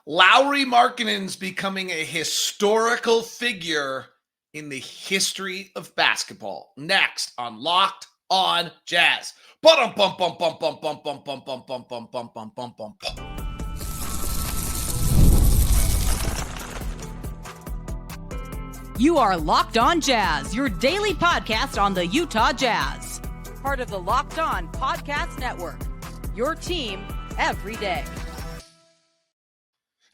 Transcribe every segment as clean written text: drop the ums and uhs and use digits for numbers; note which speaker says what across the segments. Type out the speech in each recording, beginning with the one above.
Speaker 1: Lauri Markkanen's becoming a historical figure in the history of basketball. Next on Locked on Jazz.
Speaker 2: You are Locked on Jazz, your daily podcast on the Utah Jazz. Part of the Locked On Podcast Network. Your team every day.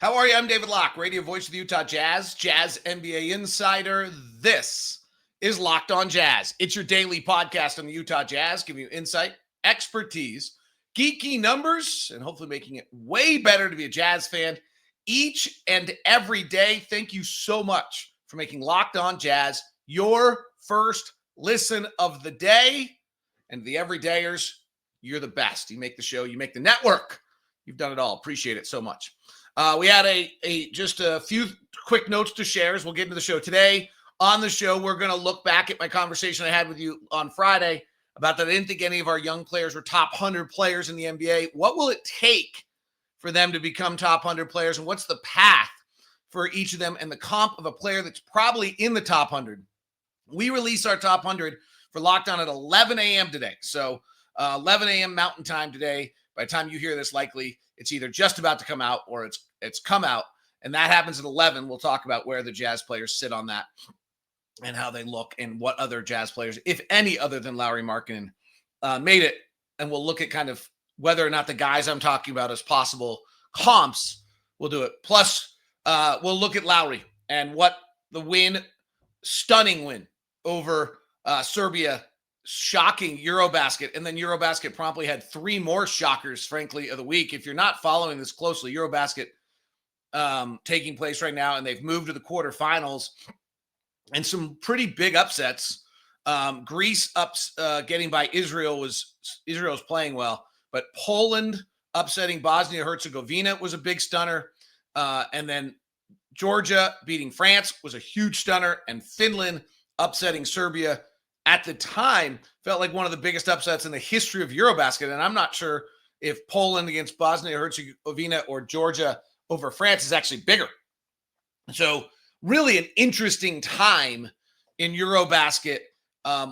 Speaker 1: How are you? I'm David Locke, radio voice of the Utah Jazz, Jazz NBA insider. This is Locked on Jazz. It's your daily podcast on the Utah Jazz, giving you insight, expertise, geeky numbers, and hopefully making it way better to be a Jazz fan each and every day. Thank you so much for making Locked on Jazz your first listen of the day. And the everydayers, you're the best. You make the show, you make the network. You've done it all. Appreciate it so much. We had just a few quick notes to share as we'll get into the show today. On the show, we're going to look back at my conversation I had with you on Friday about that I didn't think any of our young players were top 100 players in the NBA. What will it take for them to become top 100 players, and what's the path for each of them and the comp of a player that's probably in the top 100? We release our top 100 for Locked On at 11 a.m. today. So 11 a.m. Mountain Time today. By the time you hear this, likely it's either just about to come out or it's come out. And that happens at 11. We'll talk about where the Jazz players sit on that and how they look and what other Jazz players, if any other than Lauri Markkanen, made it. And we'll look at kind of whether or not the guys I'm talking about as possible comps will do it. Plus, we'll look at Lauri and what the stunning win over Serbia, shocking EuroBasket, and then EuroBasket promptly had three more shockers, frankly, of the week. If you're not following this closely, EuroBasket taking place right now, and they've moved to the quarterfinals, and some pretty big upsets. Greece getting by Israel's playing well, but Poland upsetting Bosnia-Herzegovina was a big stunner, and then Georgia beating France was a huge stunner, and Finland upsetting Serbia at the time felt like one of the biggest upsets in the history of EuroBasket. And I'm not sure if Poland against Bosnia-Herzegovina or Georgia over France is actually bigger. So really an interesting time in EuroBasket,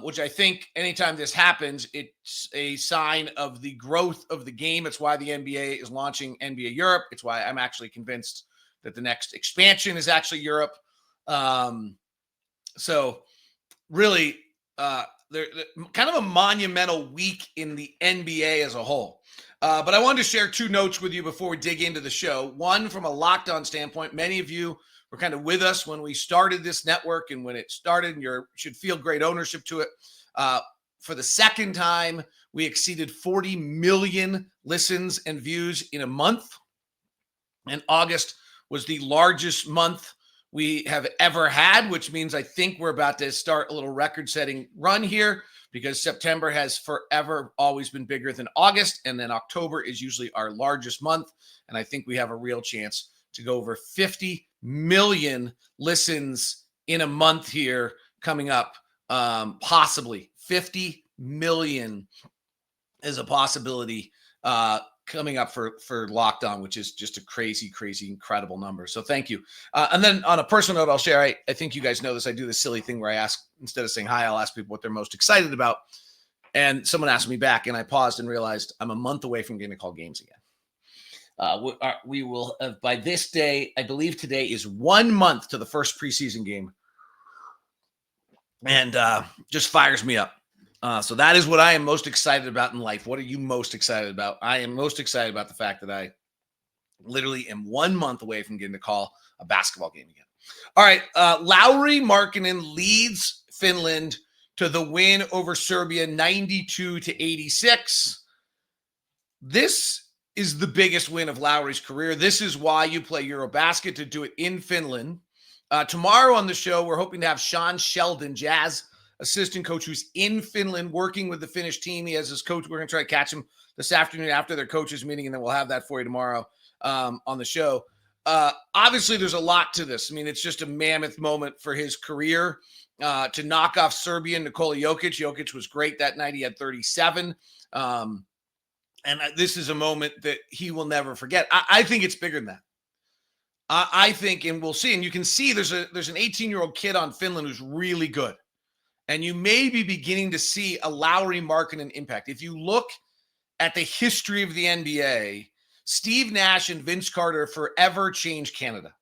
Speaker 1: which I think anytime this happens, it's a sign of the growth of the game. It's why the NBA is launching NBA Europe. It's why I'm actually convinced that the next expansion is actually Europe. So really, they're kind of a monumental week in the NBA as a whole. But I wanted to share two notes with you before we dig into the show. One, from a Locked On standpoint, many of you were kind of with us when we started this network, and when it started, and you should feel great ownership to it. For the second time, we exceeded 40 million listens and views in a month. And August was the largest month we have ever had, which means I think we're about to start a little record-setting run here, because September has forever always been bigger than August, and then October is usually our largest month, and I think we have a real chance to go over 50 million listens in a month here coming up, possibly. 50 million is a possibility coming up for Locked On, which is just a crazy, crazy, incredible number. So thank you. And then on a personal note, I'll share, I think you guys know this, I do this silly thing where I ask, instead of saying hi, I'll ask people what they're most excited about. And someone asked me back, and I paused and realized I'm a month away from getting to call games again. We will have, by this day, I believe today is 1 month to the first preseason game. And just fires me up. So that is what I am most excited about in life. What are you most excited about? I am most excited about the fact that I literally am 1 month away from getting to call a basketball game again. All right. Lauri Markkanen leads Finland to the win over Serbia, 92-86. This is the biggest win of Lauri's career. This is why you play EuroBasket, to do it in Finland. Tomorrow on the show, we're hoping to have Sean Sheldon, Jazz assistant coach, who's in Finland working with the Finnish team. He has his coach. We're going to try to catch him this afternoon after their coaches meeting, and then we'll have that for you tomorrow on the show. Obviously, there's a lot to this. I mean, it's just a mammoth moment for his career to knock off Serbian Nikola Jokic. Jokic was great that night. He had 37. And this is a moment that he will never forget. I think it's bigger than that. I think, and we'll see, and you can see there's an 18-year-old kid on Finland who's really good. And you may be beginning to see a Lauri Markkanen impact. If you look at the history of the NBA, Steve Nash and Vince Carter forever changed Canada,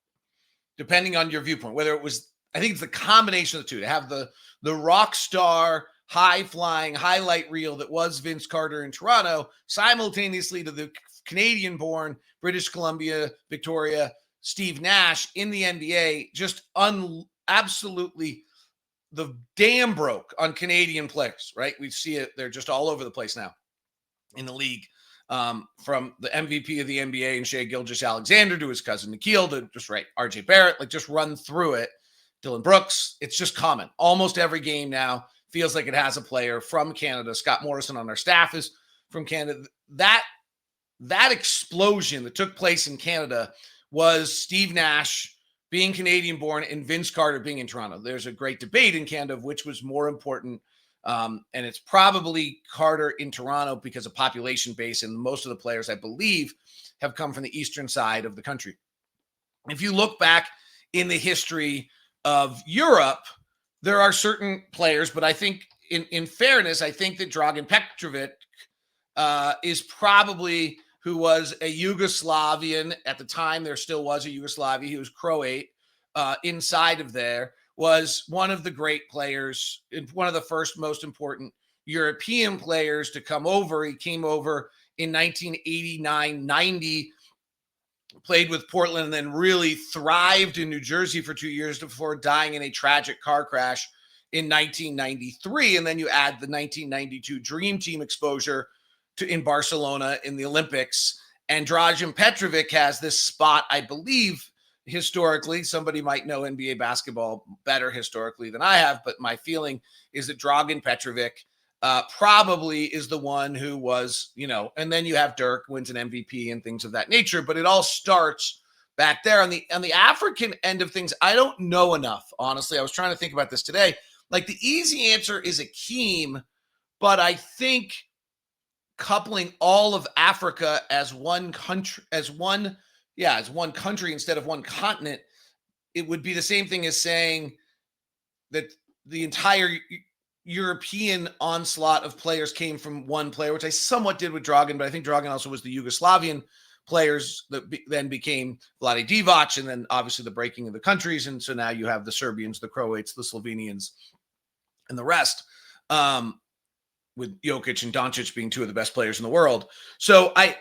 Speaker 1: depending on your viewpoint. Whether it was, I think it's the combination of the two, to have the rock star, high-flying highlight reel that was Vince Carter in Toronto, simultaneously to the Canadian-born British Columbia, Victoria, Steve Nash in the NBA, just absolutely the dam broke on Canadian players, right? We see it. They're just all over the place now in the league, from the MVP of the NBA and Shai Gilgeous-Alexander to his cousin Nikhil to just RJ Barrett, like just run through it. Dylan Brooks, it's just common. Almost every game now feels like it has a player from Canada. Scott Morrison on our staff is from Canada. That explosion that took place in Canada was Steve Nash being Canadian-born and Vince Carter being in Toronto. There's a great debate in Canada of which was more important, and it's probably Carter in Toronto because of population base, and most of the players, I believe, have come from the eastern side of the country. If you look back in the history of Europe, there are certain players, but I think in fairness, I think that Dragan Petrovic is probably who was a Yugoslavian at the time. There still was a Yugoslavia. He was Croat. Inside of there was one of the great players, one of the first most important European players to come over. He came over in 1989-90, played with Portland, and then really thrived in New Jersey for 2 years before dying in a tragic car crash in 1993. And then you add the 1992 Dream Team exposure in Barcelona in the Olympics. And Dragan Petrovic has this spot, I believe, historically. Somebody might know NBA basketball better historically than I have, but my feeling is that Dragan Petrovic probably is the one who was, and then you have Dirk wins an MVP and things of that nature, but it all starts back there. On the African end of things, I don't know enough, honestly. I was trying to think about this today. Like, the easy answer is Akeem, but I think coupling all of Africa as one country, as one country instead of one continent, it would be the same thing as saying that the entire European onslaught of players came from one player, which I somewhat did with Dragan, but I think Dragan also was the Yugoslavian players that then became Vlade Divac, and then obviously the breaking of the countries. And so now you have the Serbians, the Croats, the Slovenians, and the rest, with Jokic and Doncic being two of the best players in the world. So I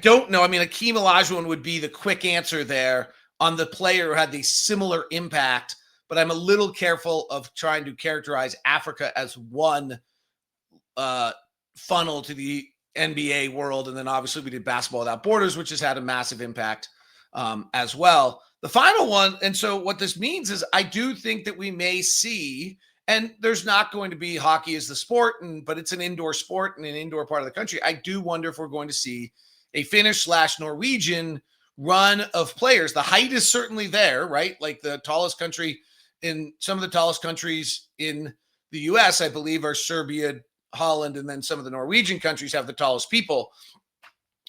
Speaker 1: don't know. I mean, Akeem Olajuwon would be the quick answer there on the player who had the similar impact, but I'm a little careful of trying to characterize Africa as one funnel to the NBA world. And then obviously we did Basketball Without Borders, which has had a massive impact as well. The final one, and so what this means is I do think that we may see, and there's not going to be hockey as the sport, but it's an indoor sport in an indoor part of the country. I do wonder if we're going to see a Finnish/Norwegian run of players. The height is certainly there, right? Like the tallest country in some of the tallest countries in the US, I believe, are Serbia, Holland, and then some of the Norwegian countries have the tallest people.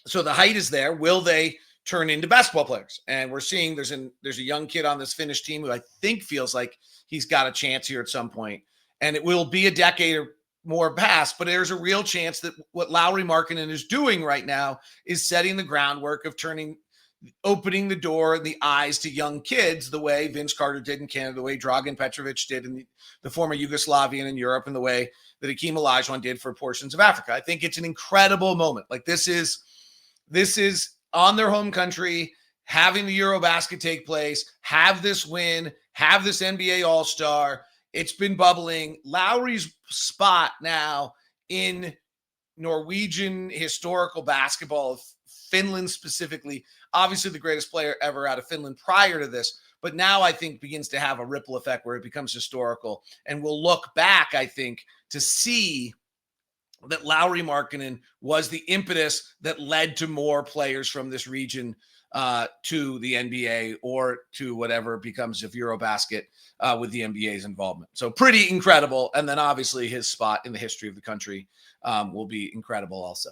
Speaker 1: So the height is there. Will they turn into basketball players? And we're seeing there's a young kid on this Finnish team who I think feels like he's got a chance here at some point. And it will be a decade or more past, but there's a real chance that what Lauri Markkanen is doing right now is setting the groundwork of opening the door and the eyes to young kids the way Vince Carter did in Canada, the way Dragan Petrovic did in the former Yugoslavian in Europe, and the way that Akeem Olajuwon did for portions of Africa. I think it's an incredible moment. Like, this is on their home country, having the EuroBasket take place, have this win, have this NBA All-Star. It's been bubbling. Lauri's spot now in Norwegian historical basketball, Finland specifically, obviously the greatest player ever out of Finland prior to this, but now I think begins to have a ripple effect where it becomes historical. And we'll look back, I think, to see that Lauri Markkanen was the impetus that led to more players from this region to the NBA or to whatever becomes of EuroBasket with the NBA's involvement. So pretty incredible. And then obviously his spot in the history of the country will be incredible also.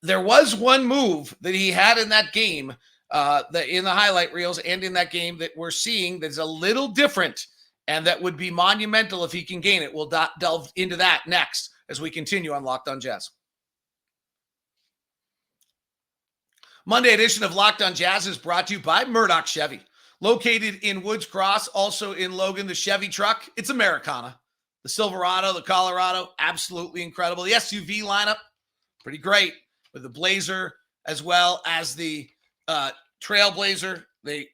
Speaker 1: There was one move that he had in that game in the highlight reels and in that game that we're seeing that's a little different and that would be monumental if he can gain it. We'll delve into that next as we continue on Locked On Jazz. Monday edition of Locked On Jazz is brought to you by Murdoch Chevy. Located in Woods Cross, also in Logan, the Chevy truck, it's Americana. The Silverado, the Colorado, absolutely incredible. The SUV lineup, pretty great, with the Blazer as well as the Trailblazer, the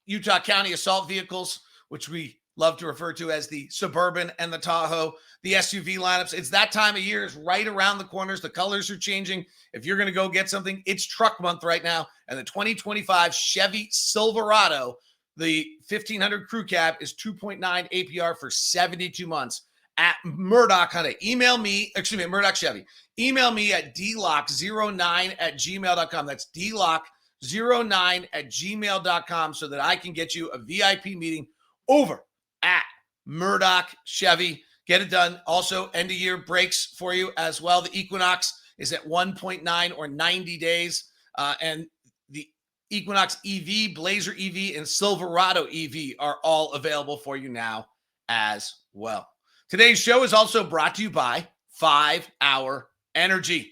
Speaker 1: Utah County assault vehicles, which we love to refer to as the Suburban and the Tahoe, the SUV lineups. It's that time of year. It's right around the corners. The colors are changing. If you're going to go get something, it's truck month right now. And the 2025 Chevy Silverado, the 1500 crew cab, is 2.9 APR for 72 months at Murdoch Hyundai. Murdoch Chevy. Email me at dlock09@gmail.com. That's dlock09@gmail.com so that I can get you a VIP meeting over at Murdoch Chevy. Get it done. Also, end of year breaks for you as well. The Equinox is at 1.9 or 90 days. And the Equinox EV, Blazer EV, and Silverado EV are all available for you now as well. Today's show is also brought to you by 5 Hour Energy.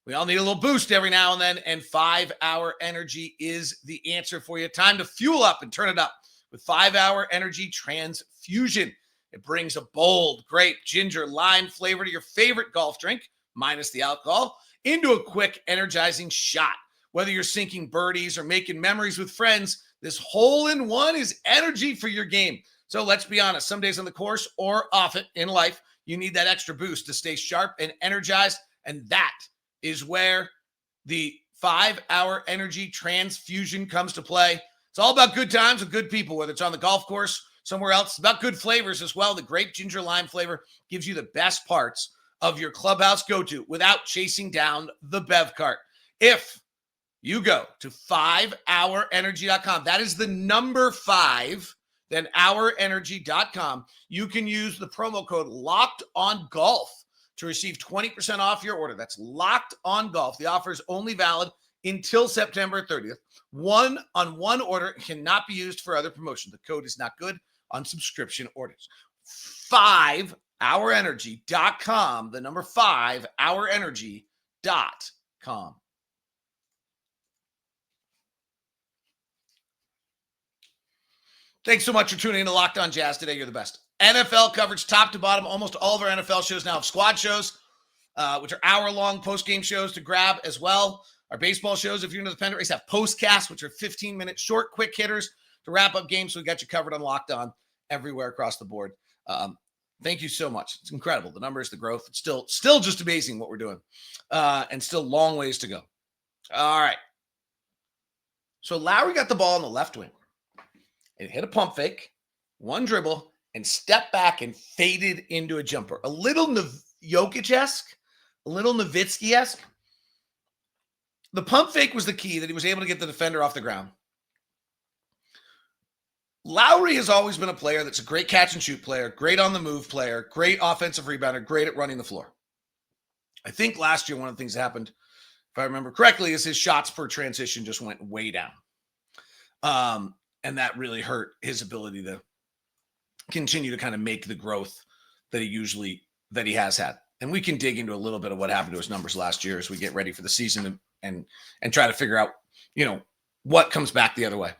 Speaker 1: We all need a little boost every now and then, and 5 Hour Energy is the answer for you. Time to fuel up and turn it up with 5 Hour Energy Transfusion. It brings a bold grape, ginger, lime flavor to your favorite golf drink, minus the alcohol, into a quick, energizing shot. Whether you're sinking birdies or making memories with friends, this hole-in-one is energy for your game. So let's be honest, some days on the course or off it in life, you need that extra boost to stay sharp and energized, and that is where the 5 Hour Energy Transfusion comes to play. It's all about good times with good people, whether it's on the golf course, somewhere else. It's about good flavors as well. The grape, ginger, lime flavor gives you the best parts of your clubhouse go-to without chasing down the bev cart. If you go to 5hourenergy.com, that is the number 5, then hourenergy.com. You can use the promo code LOCKEDONGOLF to receive 20% off your order. That's Locked On Golf. The offer is only valid until September 30th. One order cannot be used for other promotion. The code is not good on subscription orders. 5hourenergy.com, the number 5, hourenergy.com. Thanks so much for tuning in to Locked On Jazz today. You're the best. NFL coverage top to bottom. Almost all of our NFL shows now have squad shows, which are hour-long post-game shows to grab as well. Our baseball shows, if you're into the pennant race, have postcasts, which are 15-minute short, quick hitters to wrap up games. So we got you covered on Locked On everywhere across the board. Thank you so much. It's incredible. The numbers, the growth. It's still just amazing what we're doing, and still long ways to go. All right. So Lauri got the ball on the left wing. It hit a pump fake, one dribble, and stepped back and faded into a jumper. A little Jokic-esque, a little Nowitzki-esque. The pump fake was the key that he was able to get the defender off the ground. Lauri has always been a player that's a great catch-and-shoot player, great on-the-move player, great offensive rebounder, great at running the floor. I think last year one of the things that happened, if I remember correctly, is his shots per transition just went way down. And that really hurt his ability to continue to kind of make the growth that he has had. And we can dig into a little bit of what happened to his numbers last year as we get ready for the season and try to figure out, what comes back the other way.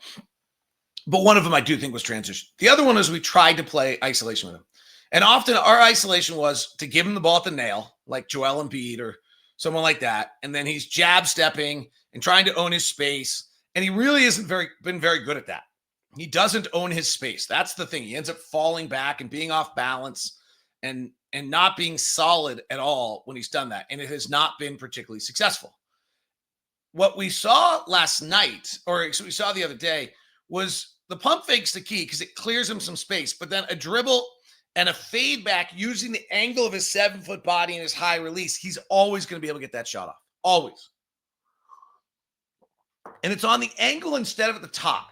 Speaker 1: But one of them I do think was transition. The other one is we tried to play isolation with him. And often our isolation was to give him the ball at the nail, like Joel Embiid or someone like that. And then he's jab stepping and trying to own his space. And he really hasn't been very good at that. He doesn't own his space. That's the thing. He ends up falling back and being off balance and not being solid at all when he's done that. And it has not been particularly successful. What we saw last night, or we saw the other day, was the pump fake's the key because it clears him some space. But then a dribble and a fade back using the angle of his 7-foot body and his high release, he's always going to be able to get that shot off. Always. And it's on the angle instead of at the top.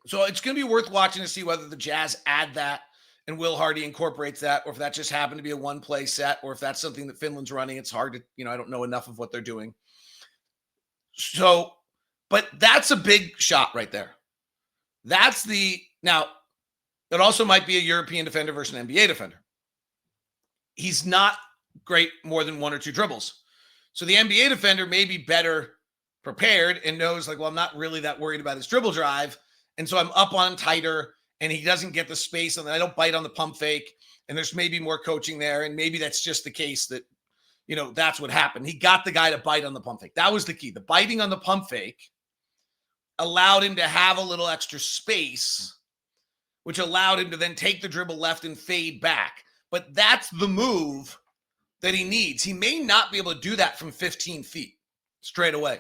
Speaker 1: So it's going to be worth watching to see whether the Jazz add that and Will Hardy incorporates that, or if that just happened to be a one-play set, or if that's something that Finland's running. It's hard to, I don't know enough of what they're doing. So But that's a big shot right there. Now, it also might be a European defender versus an NBA defender. He's not great more than one or two dribbles. So the NBA defender may be better prepared and knows like, well, I'm not really that worried about his dribble drive. And so I'm up on him tighter and he doesn't get the space and I don't bite on the pump fake. And there's maybe more coaching there. And maybe that's just the case that, that's what happened. He got the guy to bite on the pump fake. That was the key. The biting on the pump fake allowed him to have a little extra space, which allowed him to then take the dribble left and fade back. But that's the move that he needs. He may not be able to do that from 15 feet straight away.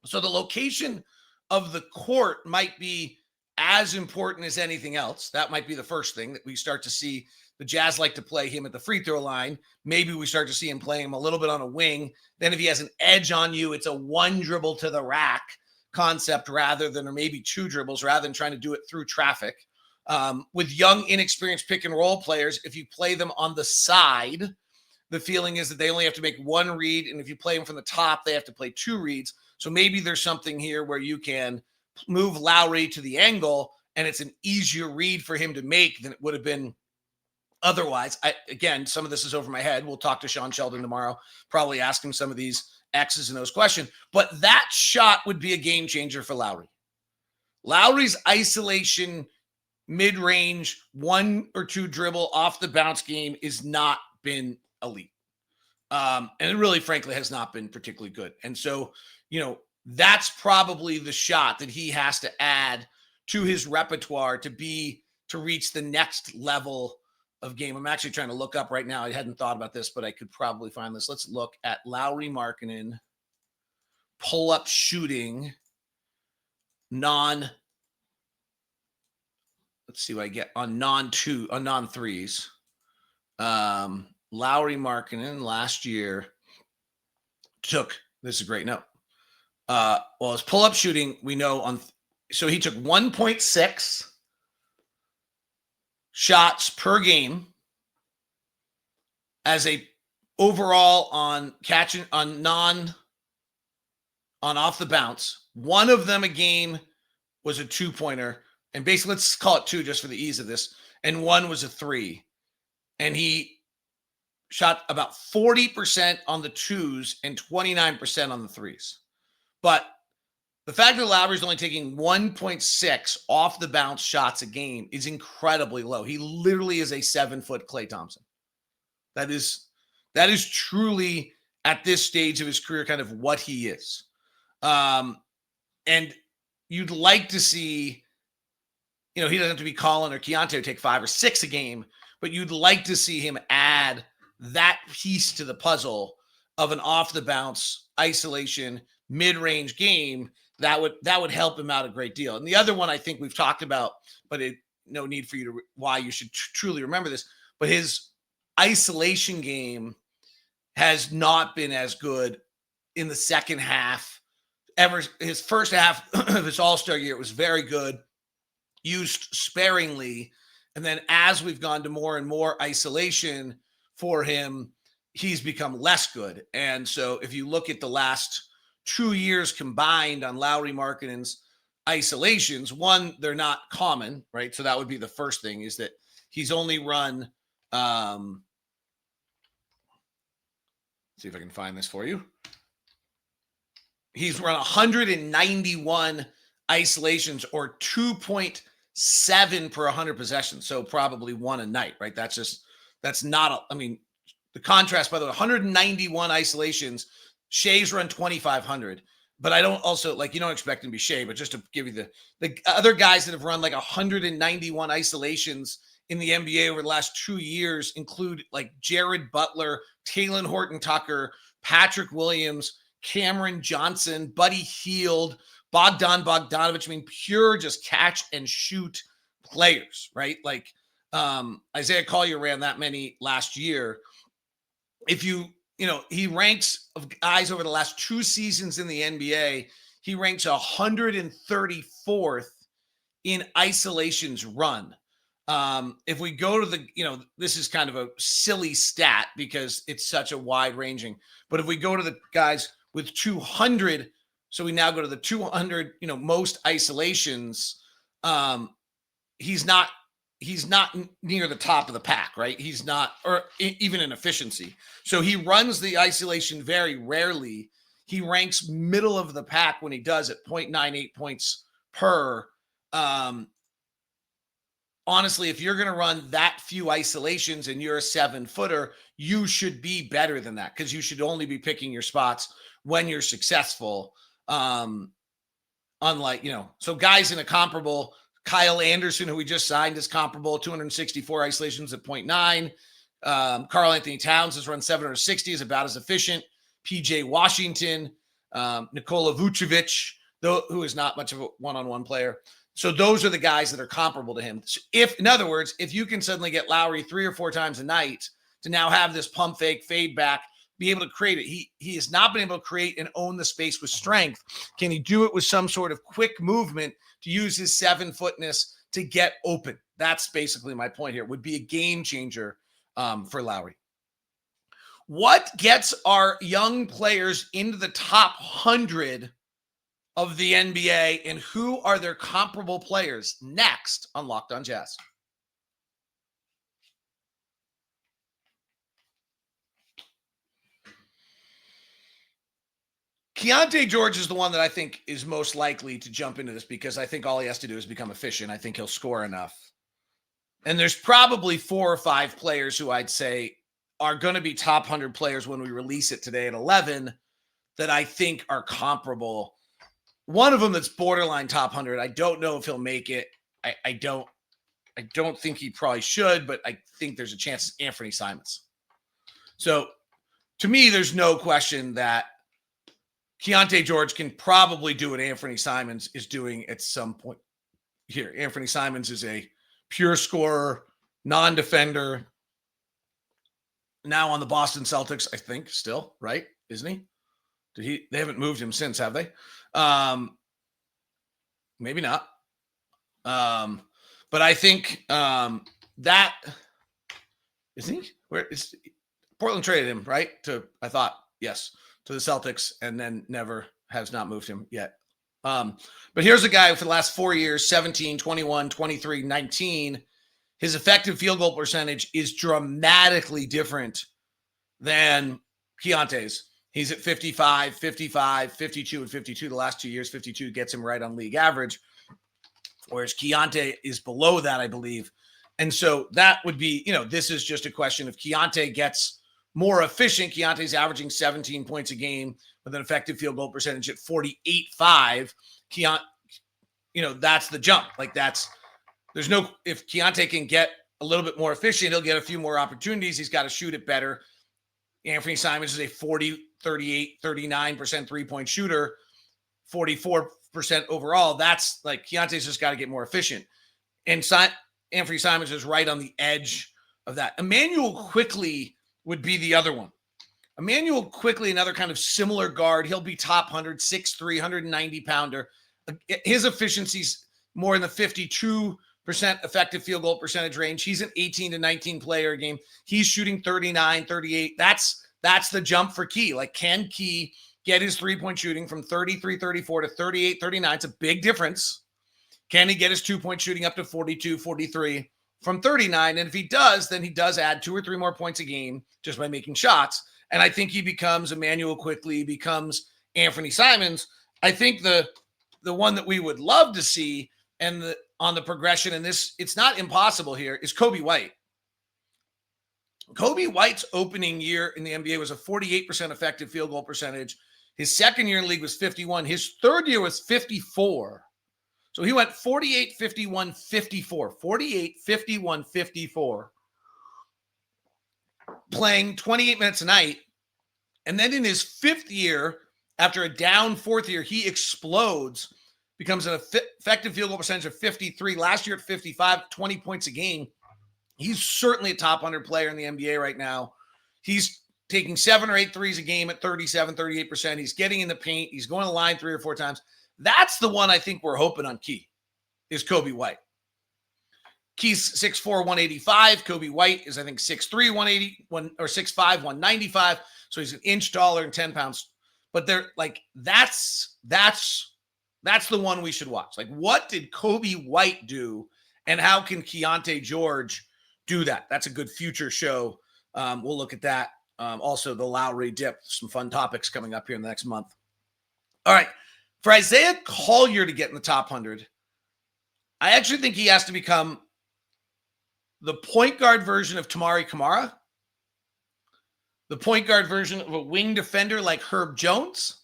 Speaker 1: So the location of the court might be as important as anything else. That might be the first thing that we start to see. The Jazz like to play him at the free throw line. Maybe we start to see him playing him a little bit on a wing. Then if he has an edge on you, it's a one dribble to the rack concept rather than, or maybe two dribbles rather than trying to do it through traffic. With young, inexperienced pick and roll players, if you play them on the side, the feeling is that they only have to make one read. And if you play them from the top, they have to play two reads. So maybe there's something here where you can move Lauri to the angle and it's an easier read for him to make than it would have been otherwise. Again, some of this is over my head. We'll talk to Sean Sheldon tomorrow, probably ask him some of these X's and O's questions. But that shot would be a game changer for Lauri. Lauri's isolation, mid-range, one or two dribble off the bounce game is not been elite. And it really, frankly, has not been particularly good. And so, that's probably the shot that he has to add to his repertoire to reach the next level of game. I'm actually trying to look up right now. I hadn't thought about this, but I could probably find this. Let's look at Lauri Markkanen pull-up shooting let's see what I get on non-threes. Lauri Markkanen last year this is a great note. His pull-up shooting, we know so he took 1.6 shots per game as a overall on catching on off the bounce. One of them a game was a 2-pointer, and basically let's call it 2 just for the ease of this. And one was a 3, and he shot about 40% on the 2s and 29% on the 3s. But the fact that Lauri's only taking 1.6 off the bounce shots a game is incredibly low. He literally is a 7-foot Klay Thompson. That is truly at this stage of his career kind of what he is. And you'd like to see, he doesn't have to be Colin or Keyonte to take 5 or 6 a game, but you'd like to see him add that piece to the puzzle of an off the bounce isolation mid-range game that would help him out a great deal. And the other one I think we've talked about, but no need for you to why you should truly remember this, but his isolation game has not been as good in the second half ever. His first half of his All-Star year, it was very good, used sparingly. And then as we've gone to more and more isolation for him, he's become less good. And so if you look at the last 2 years combined on Lauri Markkanen's isolations, one, they're not common, right? So that would be the first thing, is that he's only run, see if I can find this for you. He's run 191 isolations or 2.7 per 100 possessions. So probably one a night, right? That's not, the contrast, by the way, 191 isolations. Shea's run 2,500, but I don't also you don't expect him to be Shea, but just to give you the other guys that have run 191 isolations in the NBA over the last 2 years include Jared Butler, Talen Horton-Tucker, Patrick Williams, Cameron Johnson, Buddy Hield, Bogdan Bogdanovic. Pure just catch and shoot players, right? Isaiah Collier ran that many last year. If he ranks of guys over the last 2 seasons in the NBA, he ranks 134th in isolations run. If we go to this is kind of a silly stat because it's such a wide ranging, but if we go to the guys with 200 So we now go to the 200, most isolations. He's not near the top of the pack, right? He's not, or even in efficiency. So he runs the isolation very rarely. He ranks middle of the pack when he does at 0.98 points per. Honestly, if you're going to run that few isolations and you're a 7-footer, you should be better than that, because you should only be picking your spots when you're successful. Unlike, so guys in a comparable, Kyle Anderson, who we just signed, is comparable, 264 isolations at 0.9. Karl Anthony Towns has run 760, is about as efficient. PJ Washington, Nikola Vucevic, who is not much of a one-on-one player. So those are the guys that are comparable to him. In other words, if you can suddenly get Lauri 3 or 4 times a night to now have this pump fake, fade back, be able to create it. He has not been able to create and own the space with strength. Can he do it with some sort of quick movement to use his 7-footness to get open? That's basically my point here. Would be a game changer for Lauri. What gets our young players into the top 100 of the NBA, and who are their comparable players? Next on Locked On Jazz. Keyonte George is the one that I think is most likely to jump into this, because I think all he has to do is become efficient. I think he'll score enough. And there's probably 4 or 5 players who I'd say are going to be top 100 players when we release it today at 11 that I think are comparable. One of them that's borderline top 100. I don't know if he'll make it. I don't think he probably should, but I think there's a chance it's Anfernee Simons. So to me, there's no question that Keyonte George can probably do what Anfernee Simons is doing at some point here. Anfernee Simons is a pure scorer, non-defender, now on the Boston Celtics, I think, still, right? Isn't he? They haven't moved him since, have they? Maybe not. But I think that isn't he? Where is Portland traded him, right? Yes, to the Celtics, and then has not moved him yet. But here's a guy for the last 4 years, 17, 21, 23, 19. His effective field goal percentage is dramatically different than Keyonte's. He's at 55, 55, 52, and 52 the last 2 years. 52 gets him right on league average, whereas Keyonte is below that, I believe. And so that would be, this is just a question of Keyonte gets more efficient. Keyonte's averaging 17 points a game with an effective field goal percentage at 48.5. That's the jump. If Keyonte can get a little bit more efficient, he'll get a few more opportunities. He's got to shoot it better. Anfernee Simons is a 40, 38, 39% three-point shooter, 44% overall. That's Keyonte's just got to get more efficient. And Anfernee Simons is right on the edge of that. Emmanuel Quickley would be the other one. Emmanuel Quickley, another kind of similar guard. He'll be top 100, 6'3", 190-pounder. His efficiency's more in the 52% effective field goal percentage range. He's an 18 to 19 player a game. He's shooting 39, 38. That's the jump for Key. Can Key get his three-point shooting from 33, 34 to 38, 39? It's a big difference. Can he get his two-point shooting up to 42, 43 from 39? And if he does, then he does add 2 or 3 more points a game just by making shots. And I think he becomes Emmanuel Quickley, becomes Anfernee Simons. I think the one that we would love to see on the progression, and it's not impossible here, is Coby White. Coby White's opening year in the NBA was a 48% effective field goal percentage. His second year in the league was 51. His third year was 54. So he went 48, 51, 54. 48, 51, 54. Playing 28 minutes a night. And then in his 5th year, after a down 4th year, he explodes, becomes an effective field goal percentage of 53. Last year at 55, 20 points a game. He's certainly a top 100 player in the NBA right now. He's taking 7 or 8 threes a game at 37, 38%. He's getting in the paint. He's going to the line 3 or 4 times. That's the one I think we're hoping on Key, is Coby White. Key's 6'4", 185. Coby White is, I think, 6'3", 180, or 6'5", 195. So he's an inch taller and 10 pounds but they're like, that's the one we should watch. Like, what did Coby White do, and how can Keyonte George do that? That's a good future show. We'll look at that. Also, the Lauri dip, some fun topics coming up here in the next month. All right. For Isaiah Collier to get in the top 100, I actually think he has to become the point guard version of Tamari Kamara, the point guard version of a wing defender like Herb Jones,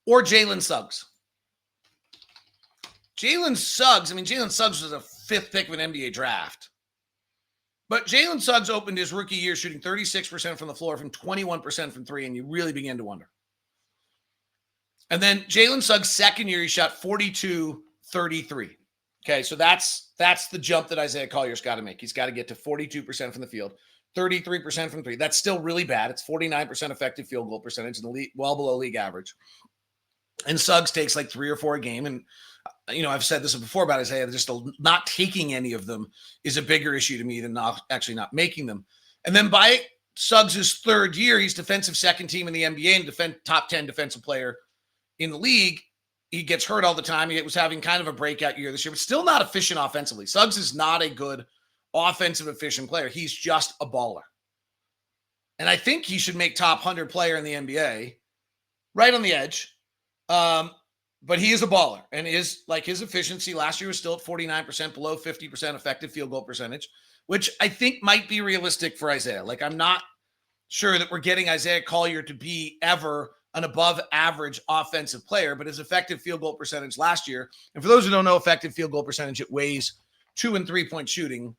Speaker 1: or Jalen Suggs. Jalen Suggs was a 5th pick of an NBA draft. But Jalen Suggs opened his rookie year shooting 36% from the floor from 21% from three, and you really begin to wonder. And then Jalen Suggs' second year, he shot 42-33. Okay, so that's the jump that Isaiah Collier's got to make. He's got to get to 42% from the field, 33% from three. That's still really bad. It's 49% effective field goal percentage in the league, well below league average. And Suggs takes like 3 or 4 a game. And, I've said this before about Isaiah, just not taking any of them is a bigger issue to me than not making them. And then by Suggs' third year, he's defensive second team in the NBA and top 10 defensive player in the league. He gets hurt all the time. He was having kind of a breakout year this year, but still not efficient offensively. Suggs is not a good offensive efficient player. He's just a baller. And I think he should make top 100 player in the NBA, right on the edge. But he is a baller, and his efficiency last year was still at 49%, below 50% effective field goal percentage, which I think might be realistic for Isaiah. Like, I'm not sure that we're getting Isaiah Collier to be ever an above average offensive player, but his effective field goal percentage last year, and for those who don't know effective field goal percentage, it weighs 2 and 3 point shooting,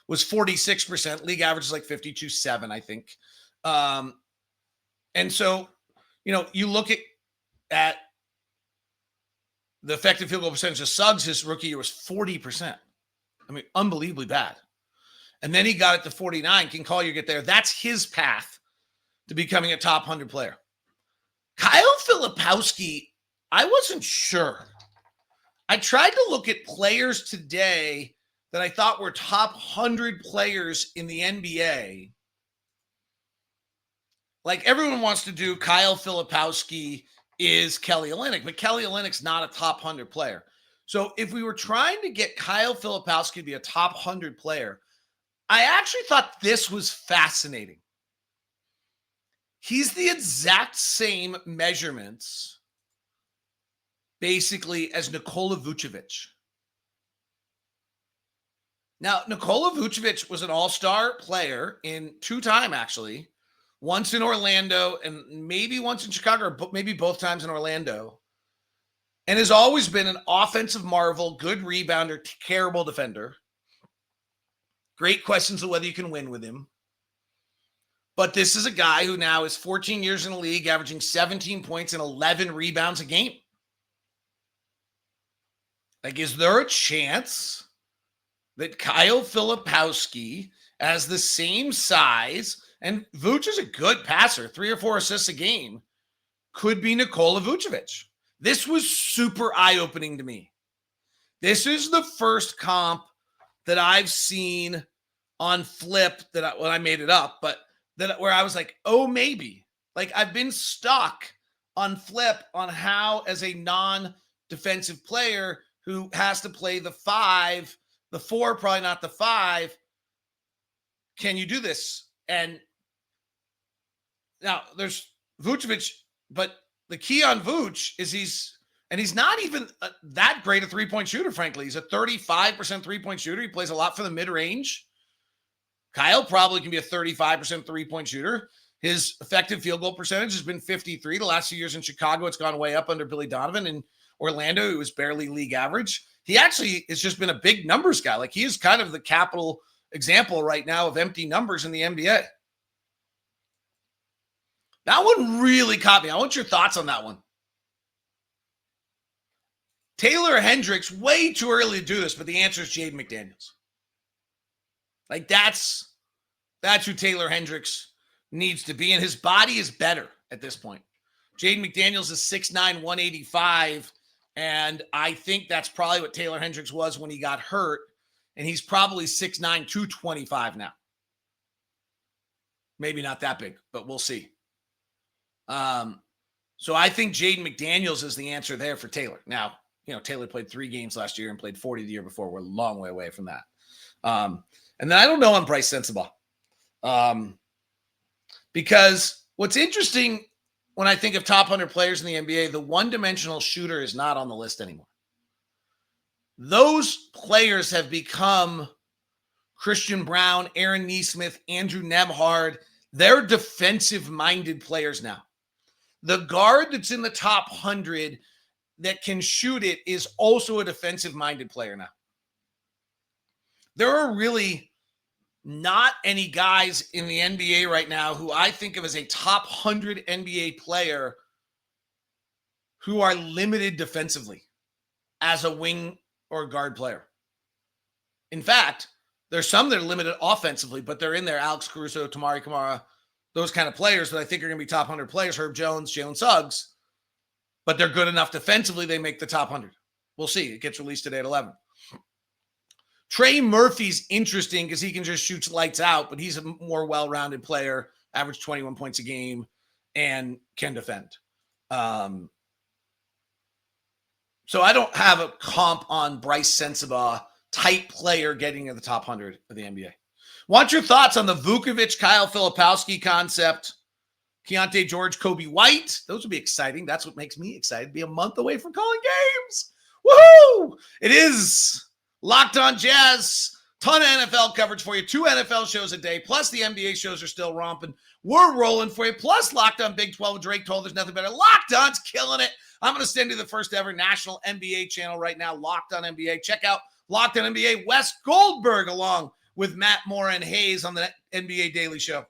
Speaker 1: was 46%. League average is like 52.7, I think. And so, you look at the effective field goal percentage of Suggs, his rookie year was 40%. I mean, unbelievably bad. And then he got it to 49. Can Collier get there? That's his path to becoming a top 100 player. Kyle Filipowski, I wasn't sure. I tried to look at players today that I thought were top 100 players in the NBA. Like, everyone wants to do Kyle Filipowski is Kelly Olynyk's, but Kelly Olynyk's not a top 100 player. So if we were trying to get Kyle Filipowski to be a top 100 player, I actually thought this was fascinating. He's the exact same measurements, basically, as Nikola Vucevic. Now, Nikola Vucevic was an all-star player in 2-time, actually. Once in Orlando and maybe once in Chicago, or maybe both times in Orlando. And has always been an offensive marvel, good rebounder, terrible defender. Great questions of whether you can win with him. But this is a guy who now is 14 years in the league, averaging 17 points and 11 rebounds a game. Like, is there a chance that Kyle Filipowski, as the same size, and Vooch is a good passer, 3 or 4 assists a game, could be Nikola Vucevic? This was super eye-opening to me. This is the first comp that I've seen on Flip when I made it up, but where I was like, oh, maybe. Like, I've been stuck on Flip on how, as a non-defensive player who has to play the 5, the 4, probably not the 5, can you do this? And now there's Vucevic, but the key on Vooch is he's not even that great a three-point shooter, frankly. He's a 35% three-point shooter. He plays a lot for the mid-range. Kyle probably can be a 35% three-point shooter. His effective field goal percentage has been 53. The last few years in Chicago, it's gone way up under Billy Donovan. In Orlando, it was barely league average. He actually has just been a big numbers guy. Like, he is kind of the capital example right now of empty numbers in the NBA. That one really caught me. I want your thoughts on that one. Taylor Hendricks, way too early to do this, but the answer is Jaden McDaniels. Like, that's who Taylor Hendricks needs to be, and his body is better at this point. Jaden McDaniels is 6'9", 185, and I think that's probably what Taylor Hendricks was when he got hurt, and he's probably 6'9", 225 now. Maybe not that big, but we'll see. So I think Jaden McDaniels is the answer there for Taylor. Now, Taylor played 3 games last year and played 40 the year before. We're a long way away from that. And then I don't know on Bryce Sensabaugh. Because what's interesting when I think of top 100 players in the NBA, the one-dimensional shooter is not on the list anymore. Those players have become Christian Brown, Aaron Nesmith, Andrew Nembhard. They're defensive-minded players now. The guard that's in the top 100 that can shoot it is also a defensive-minded player now. There are really not any guys in the NBA right now who I think of as a top 100 NBA player who are limited defensively as a wing or guard player. In fact, there's some that are limited offensively, but they're in there. Alex Caruso, Tamari Kamara, those kind of players that I think are going to be top 100 players. Herb Jones, Jalen Suggs, but they're good enough defensively. They make the top 100. We'll see. It gets released today at 11. Trey Murphy's interesting because he can just shoot lights out, but he's a more well-rounded player, average 21 points a game, and can defend. So I don't have a comp on Bryce Sensabaugh type player getting to the top 100 of the NBA. Want your thoughts on the Vucevic, Kyle Filipowski concept? Keyonte George, Coby White. Those would be exciting. That's what makes me excited. Be a month away from calling games. Woohoo! It is Locked On Jazz. Ton of NFL coverage for you. 2 NFL shows a day. Plus the NBA shows are still romping. We're rolling for you. Plus Locked On Big 12. Drake told there's nothing better. Locked On's killing it. I'm going to send you the first ever national NBA channel right now. Locked On NBA. Check out Locked On NBA. Wes Goldberg along with Matt Moore and Hayes on the NBA Daily Show.